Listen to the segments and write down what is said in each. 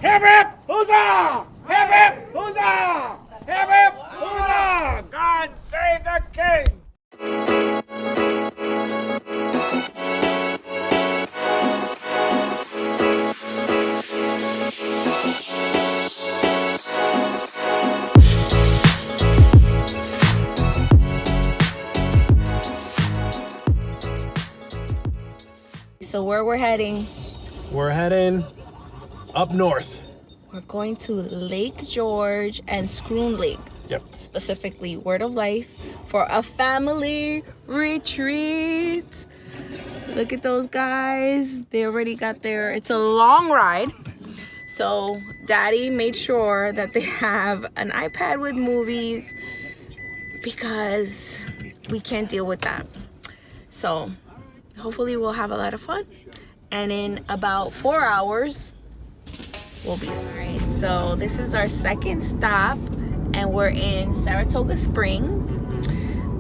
Hip hip huzzah! Hip hip huzzah! Hip hip huzzah! God save the king! So where we're heading? We're heading up north. We're going to Lake George and Schroon Lake. Yep. Specifically, Word of Life, for a family retreat. Look at those guys. They already got there. It's a long ride. So Daddy made sure that they have an iPad with movies because we can't deal with that. So hopefully we'll have a lot of fun. And in about 4 hours, we'll be there, right? So this is our second stop, and we're in Saratoga Springs.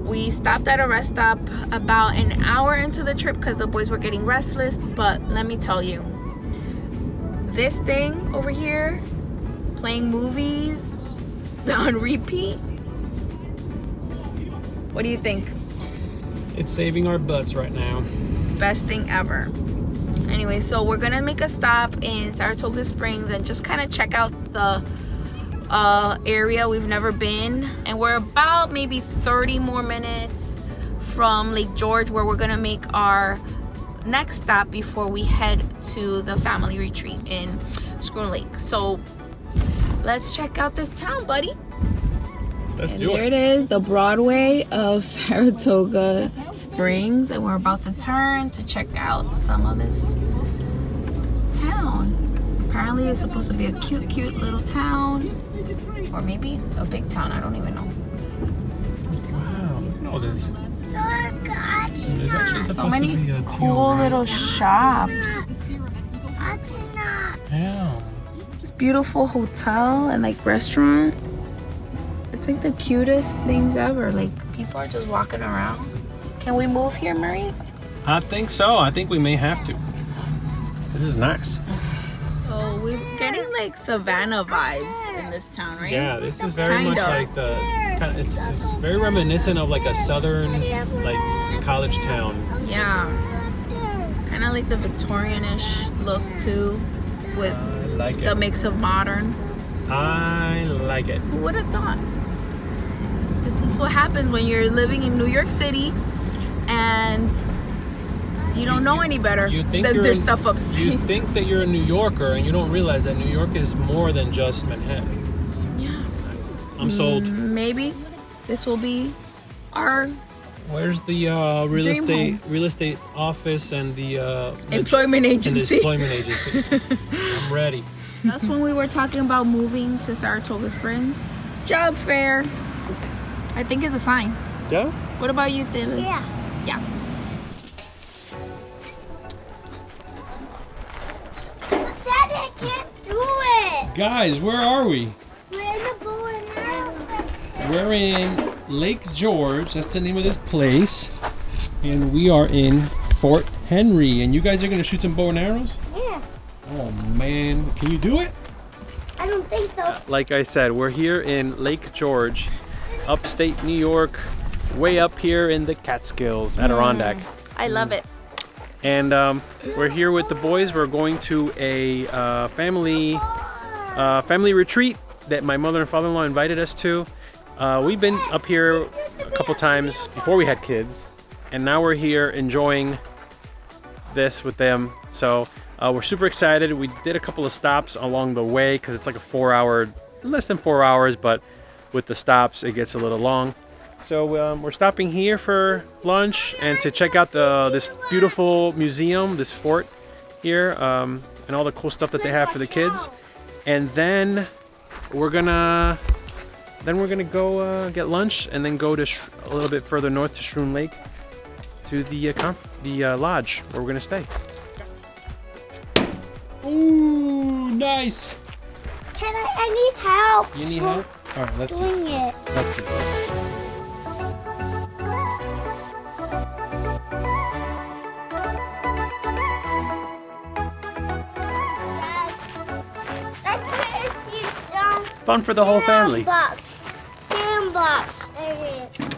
We stopped at a rest stop about an hour into the trip because the boys were getting restless. But let me tell you, this thing over here, playing movies on repeat, what do you think? It's saving our butts right now. Best thing ever. Anyway, so we're gonna make a stop in Saratoga Springs and just kind of check out the area. We've never been, and we're about maybe 30 more minutes from Lake George, where we're gonna make our next stop before we head to the family retreat in Schroon Lake. So let's check out this town, buddy. Let's And do there it. it is, the Broadway of Saratoga Springs, and we're about to turn to check out some of this town. Apparently it's supposed to be a cute little town, or maybe a big town, I don't even know. Wow, look at all this. There's actually supposed So many to be a cool little shops. Yeah. This beautiful hotel and like restaurant. It's like the cutest things ever. Like people are just walking around. Can we move here, Maurice? I think so. I think we may have to. This is nice. So we're getting like Savannah vibes in this town, right? Yeah, this is very Kind much of. like the it's very reminiscent of like a southern like college town. Yeah. Kind of like the Victorian-ish look too, with I like the it. mix of modern. I like it. Who would have thought? This is what happens when you're living in New York City and you don't know any better You think than you're their in- stuff upstate. You think that you're a New Yorker and you don't realize that New York is more than just Manhattan. Yeah. Nice. I'm sold. Maybe this will be our Where's the Dream real estate office and the employment and the agency. employment agency? I'm ready. That's when we were talking about moving to Saratoga Springs. Job fair. I think it's a sign. Yeah. What about you, Dylan? Yeah. Yeah. Daddy, I can't do it. Guys, where are we? We're in the bow and arrow. We're in Lake George. That's the name of this place, and we are in Fort Henry. And you guys are gonna shoot some bow and arrows? Yeah. Oh man, can you do it? I don't think so. Like I said, we're here in Lake George, upstate New York, way up here in the Catskills, Adirondack. I love it. And we're here with the boys. We're going to a family retreat that my mother and father-in-law invited us to. We've been up here a couple times before we had kids, and now we're here enjoying this with them. So we're super excited. We did a couple of stops along the way because it's like less than 4 hours, but with the stops it gets a little long. So we're stopping here for lunch and to check out this beautiful museum, this fort here, and all the cool stuff that they have for the kids. And then we're gonna go get lunch and then go to a little bit further north to Schroon Lake to the lodge where we're gonna stay. Ooh, nice. I need help. You need help? All right, let's see. Doing it. Let's see. That's Fun for the whole family. Sandbox. Sandbox. There it is.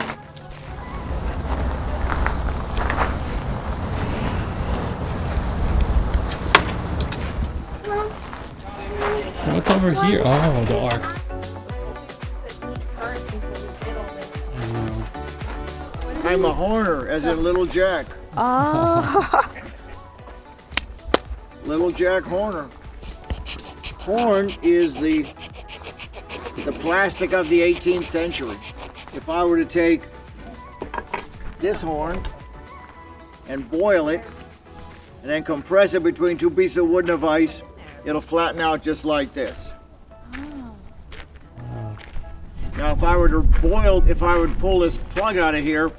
What's over here? Oh, the ark. I'm a horner, as in Little Jack. Oh. Little Jack Horner. Horn is the plastic of the 18th century. If I were to take this horn and boil it, and then compress it between two pieces of wood and of ice, it'll flatten out just like this. Now if I were to pull this plug out of here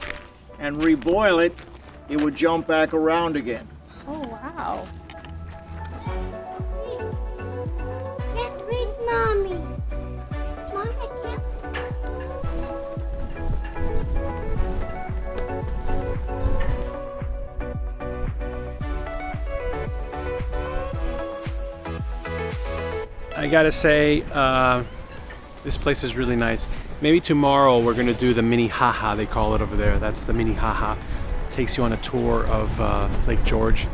and reboil it, it would jump back around again. Oh, wow. Can't reach mommy. Mom, I can't. I gotta say, this place is really nice. Maybe tomorrow we're gonna do the mini haha, they call it over there. That's the mini haha. Takes you on a tour of Lake George.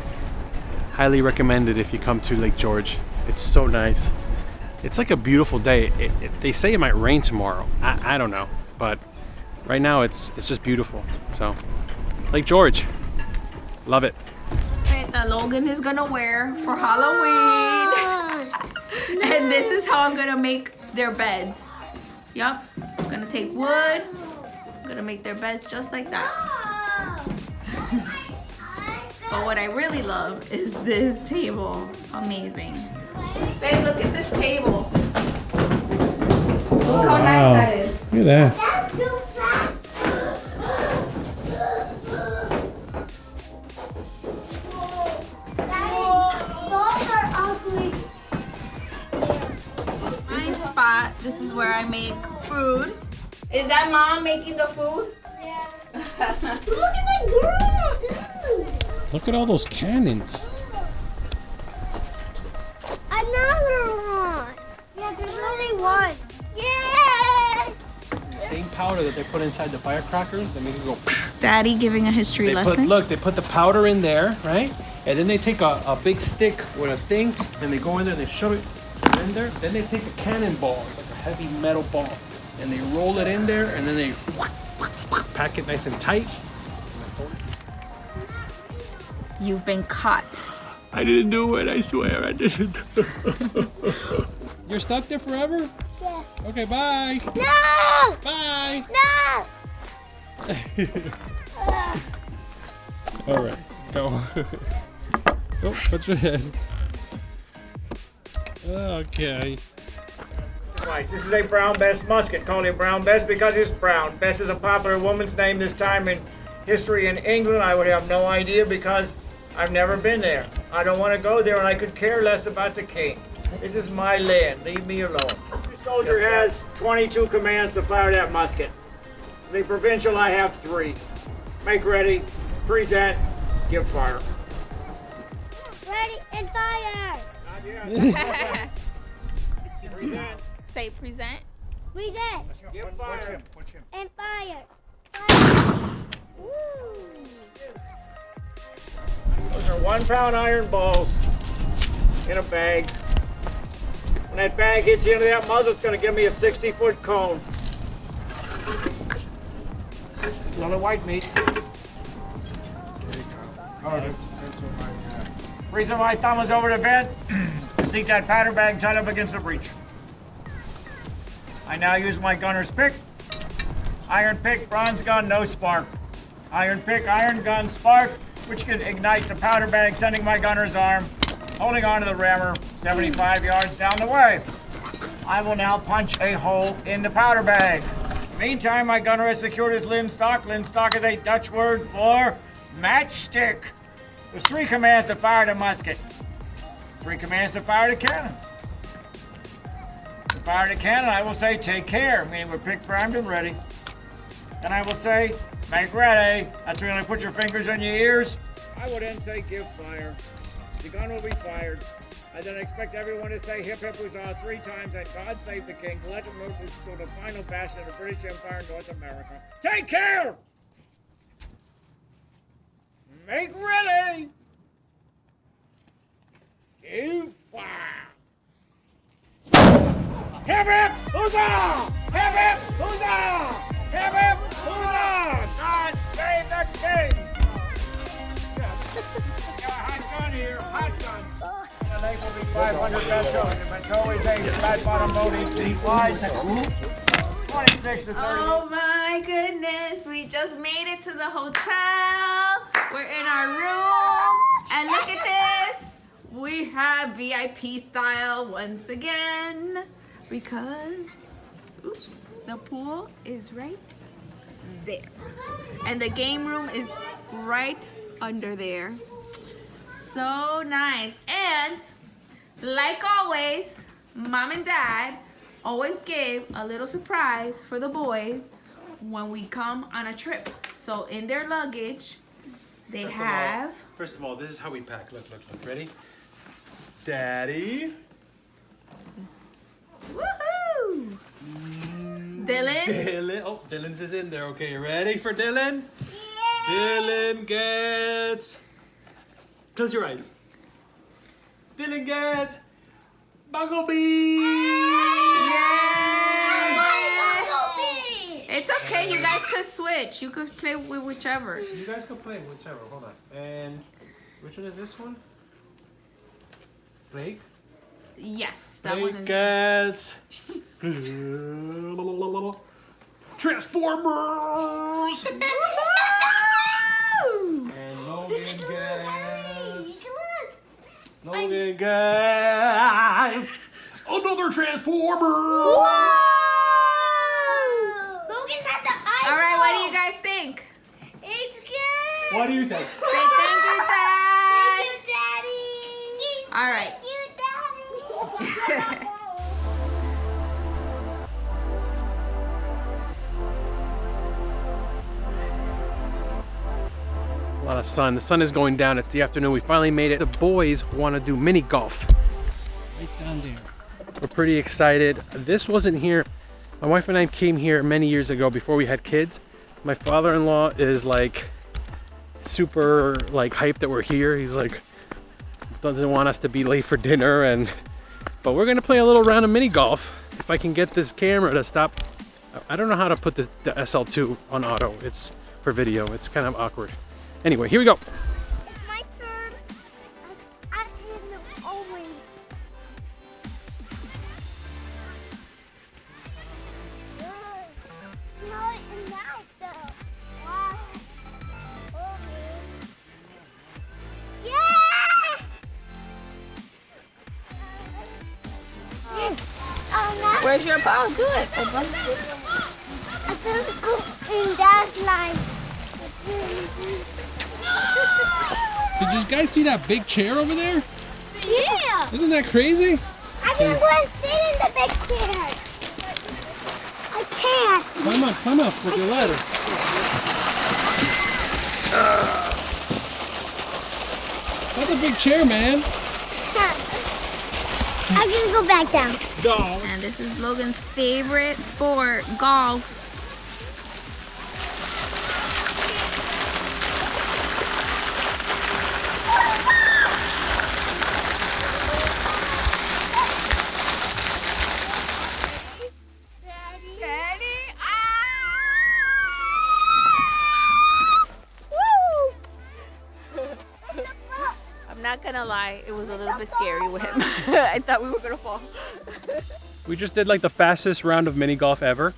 Highly recommended if you come to Lake George. It's so nice. It's like a beautiful day. They say it might rain tomorrow. I don't know, but right now it's just beautiful. So, Lake George, love it. That Logan is gonna wear for Halloween. And this is how I'm gonna make their beds. Yup, I'm gonna take wood. I'm gonna make their beds just like that. But what I really love is this table. Amazing. Babe, look at this table. Look how nice that is. Look at that. That's too fast. Those are ugly. My spot. This is where I make food. Is that mom making the food? Yeah. Look at the girl. Look at all those cannons. Another one. Yeah, there's only one. Yeah. Same powder that they put inside the firecrackers, they make it go. Daddy giving a history lesson. They put the powder in there, right? And then they take a big stick with a thing, and they go in there, they shove it in there. Then they take a cannonball, it's like a heavy metal ball, and they roll it in there, and then they pack it nice and tight. You've been caught. I didn't do it, I swear I didn't. You're stuck there forever? Yeah. Okay, bye. No! Bye. No! All right, go. Oh, put your head. Okay. This is a brown bess musket. Call him brown bess because it's brown. Bess is a popular woman's name this time in history in England. I would have no idea because I've never been there. I don't want to go there and I could care less about the king. This is my land. Leave me alone. Every soldier has 22 commands to fire that musket. The provincial, I have 3. Make ready, present, give fire. Ready and fire! Not yet. Present, Say present. Present give fire. and fire. Fire. Woo. Those are 1-pound iron balls in a bag. When that bag hits the end of that muzzle, it's going to give me a 60-foot cone. Another white meat. Reason my thumb is over the vent to seat that powder bag tied up against the breech. I now use my gunner's pick. Iron pick, bronze gun, no spark. Iron pick, iron gun, spark, which can ignite the powder bag, sending my gunner's arm, holding onto the rammer 75 yards down the way. I will now punch a hole in the powder bag. Meantime, my gunner has secured his linstock. Linstock is a Dutch word for matchstick. There's 3 commands to fire the musket. 3 commands to fire the cannon. To fire the cannon, I will say, take care, meaning we're picked, primed, and ready. Then I will say, make ready. That's when I put your fingers on your ears. I will then say, give fire. The gun will be fired. I then expect everyone to say hip hip huzzah 3 times and God save the king. Let them move to the final bastion of the British Empire in North America. Take care! Make ready! You fire! Hip hip huzzah! Hip hip huzzah! Hip hip huzzah! God save the king! Got a hot gun here, hot gun. The lake will be 500 pesos. If it's always a flat bottom boat, he flies at 26 to 30. Oh my goodness, we just made it to the hotel. We're in our room, and look at this. We have VIP style once again because, oops, the pool is right there. And the game room is right under there. So nice. And like always, Mom and Dad always give a little surprise for the boys when we come on a trip. So in their luggage, they have... First of all, this is how we pack. Look, look, look. Ready? Daddy. Woohoo! Dylan. Dylan. Oh, Dylan's is in there. Okay, you ready for Dylan? Yeah. Dylan gets... Close your eyes. Dylan gets... Bumblebee! Yeah! It's okay, you guys could switch. You could play with whichever. You guys can play whichever. Hold on. And which one is this one? Blake? Yes, that Blake one is. gets Transformers. And Logan gets another Transformer. Logan has the eye. All right, what do you guys think? It's good. What do you say? Say thank you, Dad. Thank you, Daddy. All right. Thank you, Daddy. A lot of sun. The sun is going down. It's the afternoon. We finally made it. The boys want to do mini golf. Right down there. We're pretty excited. This wasn't here. My wife and I came here many years ago before we had kids. My father-in-law is like super like hyped that we're here. He's like doesn't want us to be late for dinner, but we're gonna play a little round of mini golf if I can get this camera to stop. I don't know how to put the SL2 on auto. It's for video. It's kind of awkward. Anyway, here we go. My turn. I hit him over. No, it's not though. Wow. Okay. Yeah! Where's your ball? Do it. I feel good in that line. Did you guys see that big chair over there? Yeah! Isn't that crazy? I can go and sit in the big chair. I can't. Climb up with your ladder. That's a big chair, man. I can go back down. Dog. And this is Logan's favorite sport, golf. I'm not gonna lie, it was a little bit scary with him. I thought we were gonna fall. We just did like the fastest round of mini golf ever,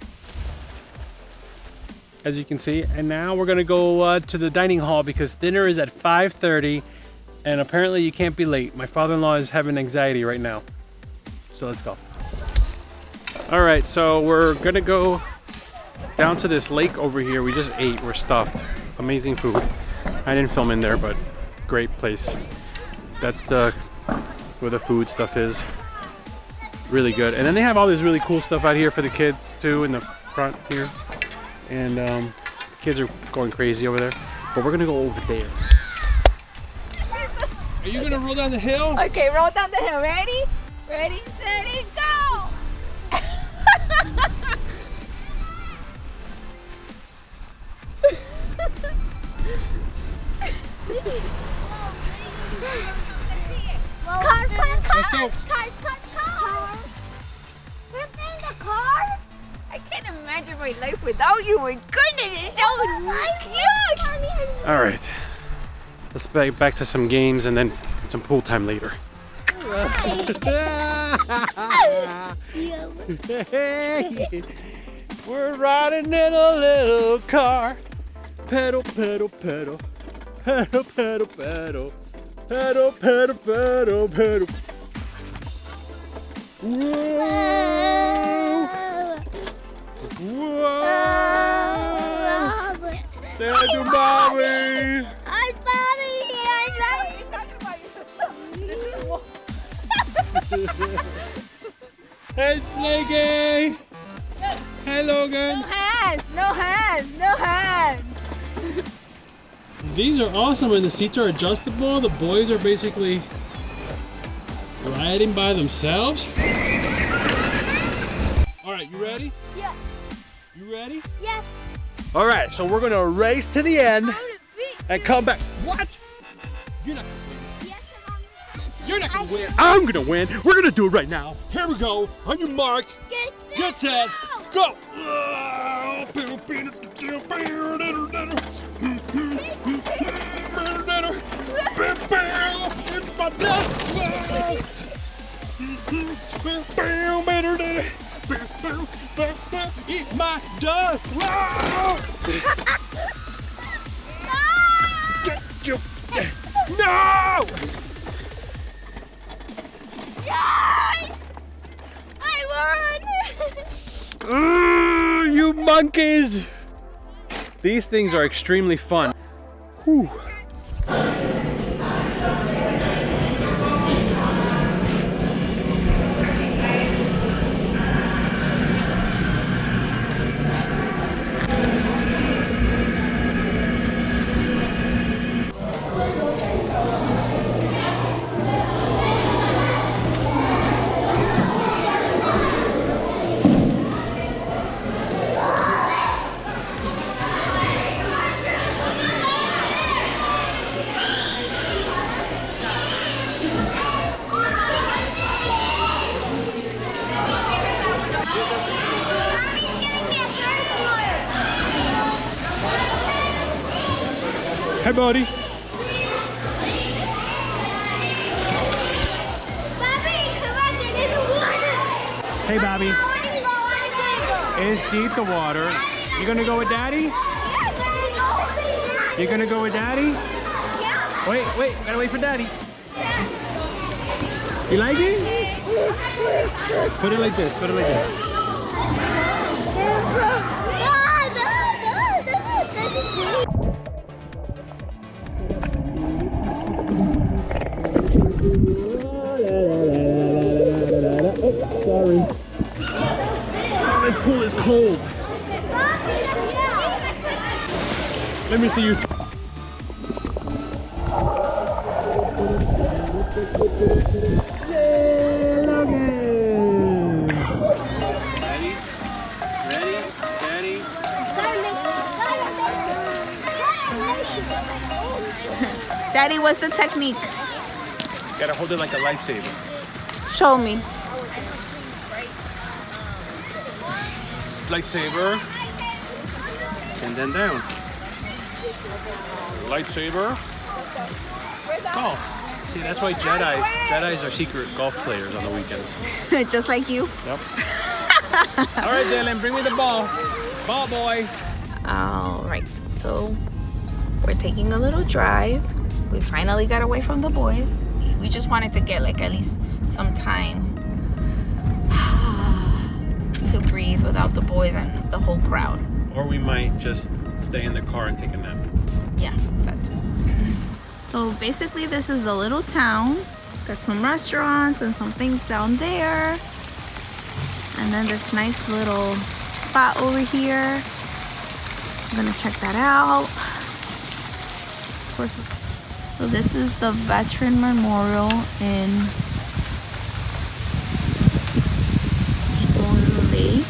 as you can see, and now we're gonna go to the dining hall because dinner is at 5:30 and apparently you can't be late. My father-in-law is having anxiety right now, so let's go. All right, so we're gonna go down to this lake over here. We just ate, we're stuffed. Amazing food. I didn't film in there, but great place. That's where the food stuff is. Really good. And then they have all this really cool stuff out here for the kids too in the front here. And the kids are going crazy over there. But we're gonna go over there. Are you gonna roll down the hill? Okay, roll down the hill. Ready? Ready, steady, go! Car. Let's go. Car. We're in the car? I can't imagine my life without you. My goodness, it's so cute! All right. Let's back to some games and then some pool time later. We're riding in a little car. Pedal, pedal, pedal. Pedal, pedal, pedal. Pedal, pedal, pedal, pedal. Whoa! Whoa! Say hi to Mommy! Hi, Bobby. Hey, Snakey! Hey, Logan! No hands, no hands, no hands. These are awesome and the seats are adjustable. The boys are basically riding by themselves. All right, you ready? Yeah. You ready? Yes. All right, so we're gonna race to the end and come back. What? You're not gonna win. Yes, Mom. You're not gonna win. I'm gonna win. We're gonna do it right now. Here we go. On your mark. Get set. Go. Eat my dust. Get you. No! Yes! I won! You monkeys! These things are extremely fun. Whew. Hey, buddy. Hey, Bobby. It's deep, the water. You gonna go with Daddy? You gonna go with Daddy? Wait, gotta wait for Daddy. You like it? Put it like this, put it like this. Oh, sorry. This pool is cold. Let me see you. Yay, Logan! Ready? Ready? Steady? Daddy, what's the technique? You gotta hold it like a lightsaber. Show me. Lightsaber. And then down. Lightsaber. Oh, see, that's why Jedis are secret golf players on the weekends. Just like you. Yep. All right, Dylan, bring me the ball. Ball boy. All right, so we're taking a little drive. We finally got away from the boys. We just wanted to get like at least some time to breathe without the boys and the whole crowd. Or we might just stay in the car and take a nap. Yeah, that's it. So basically this is the little town. Got some restaurants and some things down there. And then this nice little spot over here. I'm gonna check that out. Of course, So this is the Veteran Memorial in Stone Lake.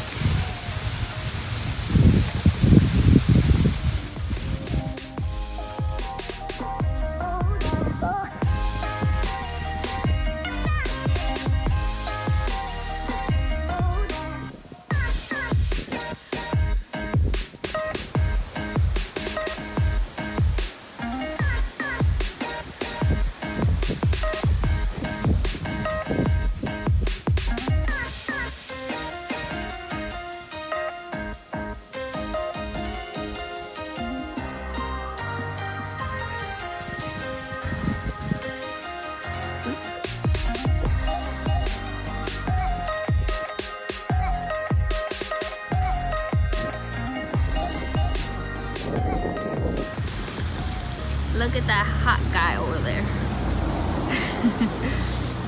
Look at that hot guy over there.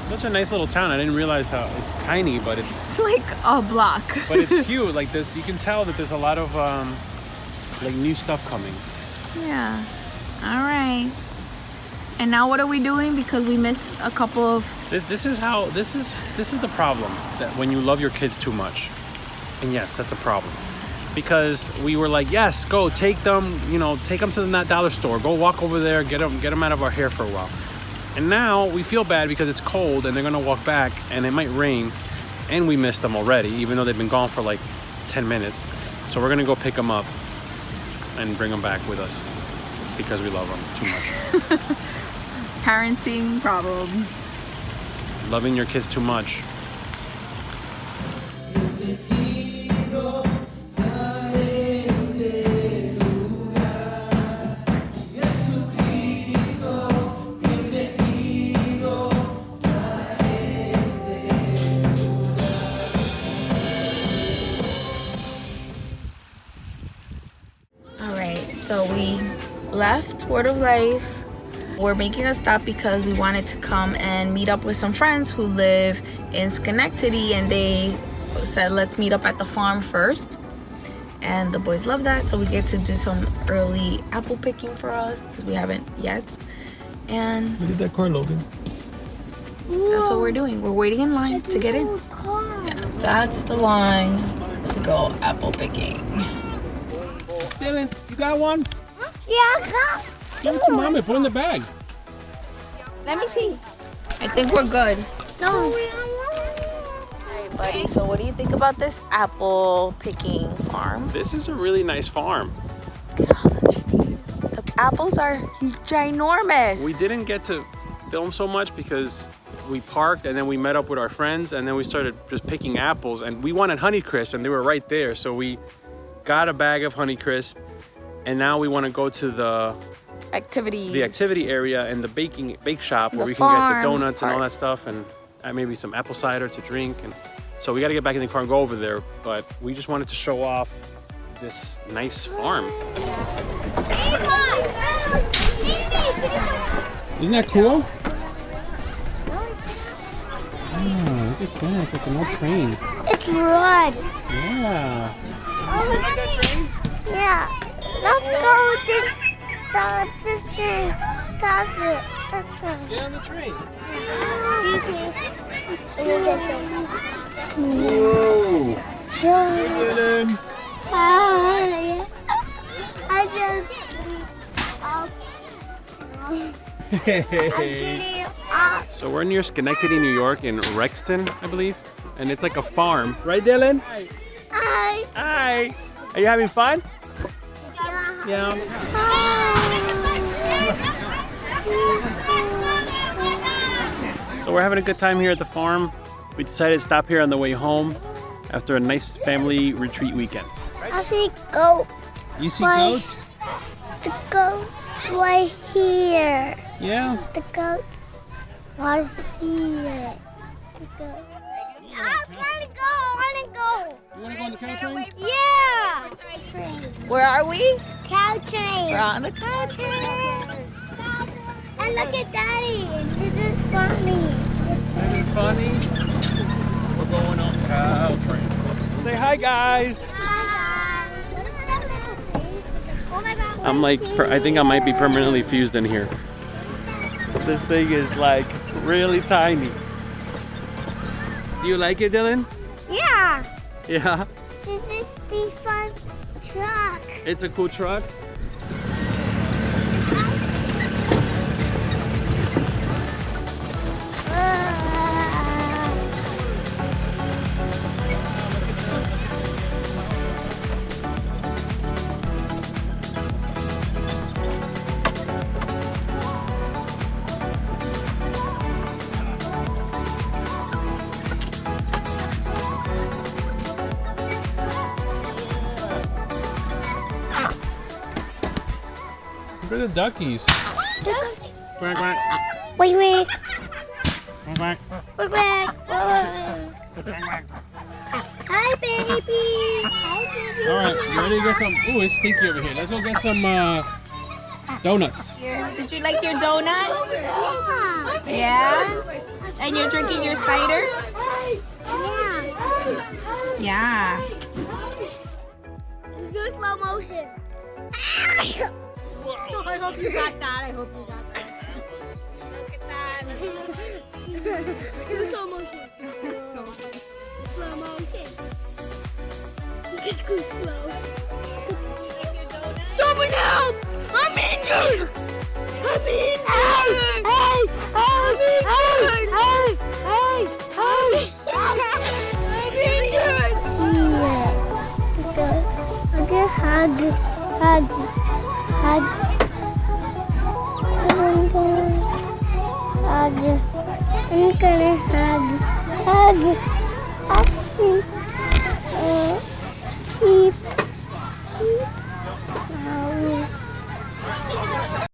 Such a nice little town. I didn't realize how it's tiny, but it's like a block. but it's cute. Like this, you can tell that there's a lot of like new stuff coming. Yeah. All right. And now what are we doing? Because we missed a couple of. This is the problem, that when you love your kids too much, and yes, that's a problem. Because we were like, yes, go take them, take them to the dollar store, go walk over there, get them out of our hair for a while. And now we feel bad because it's cold and they're gonna walk back and it might rain, and we missed them already, even though they've been gone for like 10 minutes. So we're gonna go pick them up and bring them back with us because we love them too much. Parenting problems. Loving your kids too much. So we left Word of Life. We're making a stop because we wanted to come and meet up with some friends who live in Schenectady, and they said let's meet up at the farm first. And the boys love that, so we get to do some early apple picking for us because we haven't yet. And Look at that car, Logan. That's what we're doing. We're waiting in line to get in. Yeah, that's the line to go apple picking. Dylan, you got one? Yeah, I got. Give it to Mama, put it in the bag. Let me see. I think we're good. No. Alright, buddy, so what do you think about this apple picking farm? This is a really nice farm. Look at all the trees. The apples are ginormous. We didn't get to film so much because we parked and then we met up with our friends and then we started just picking apples, and we wanted Honeycrisp and they were right there, so we got a bag of Honeycrisp, and now we want to go to the activity area and the bake shop where we can get the donuts and all that stuff, and maybe some apple cider to drink. And so we got to get back in the car and go over there, but we just wanted to show off this nice farm. Isn't that cool? Oh, look at that. It's like an old train. It's red. Yeah. You like that train? Yeah. Let's go to the train. That's it. That's it. Get on the train. Whoa. Dylan. So we're near Schenectady, New York, in Rexton, I believe, and it's like a farm, right, Dylan? Hi. Hi. Are you having fun? Yeah. So we're having a good time here at the farm. We decided to stop here on the way home after a nice family retreat weekend. I see goats. You see goats? The goats right here. Yeah. The goats right here. The goats. I wanna go. You want to go on the cow train? Yeah. Where are we? Cow train. We're on the cow train. And look at Daddy. This is funny. That is funny. We're going on the cow train. Say hi, guys. Oh my God. I'm like, I think I might be permanently fused in here. This thing is like really tiny. Do you like it, Dylan? Yeah. Yeah. This is the fun truck. It's a cool truck. Look at the duckies. Quack, quack. Wait, wait. Quack, quack. We're back. Hi, baby. Hi, baby. All right, you ready to get some? Ooh, it's stinky over here. Let's go get some donuts. Did you like your donut? Yeah. Yeah? And you're drinking your cider? Yeah. Yeah. Do slow motion. I hope you got that. I hope you got that. Look at that. Do slow motion. Slow motion. Let's go slow. Someone help! I'm injured! I'm injured! Hey! I'm injured! Okay, hug. I'm gonna hug.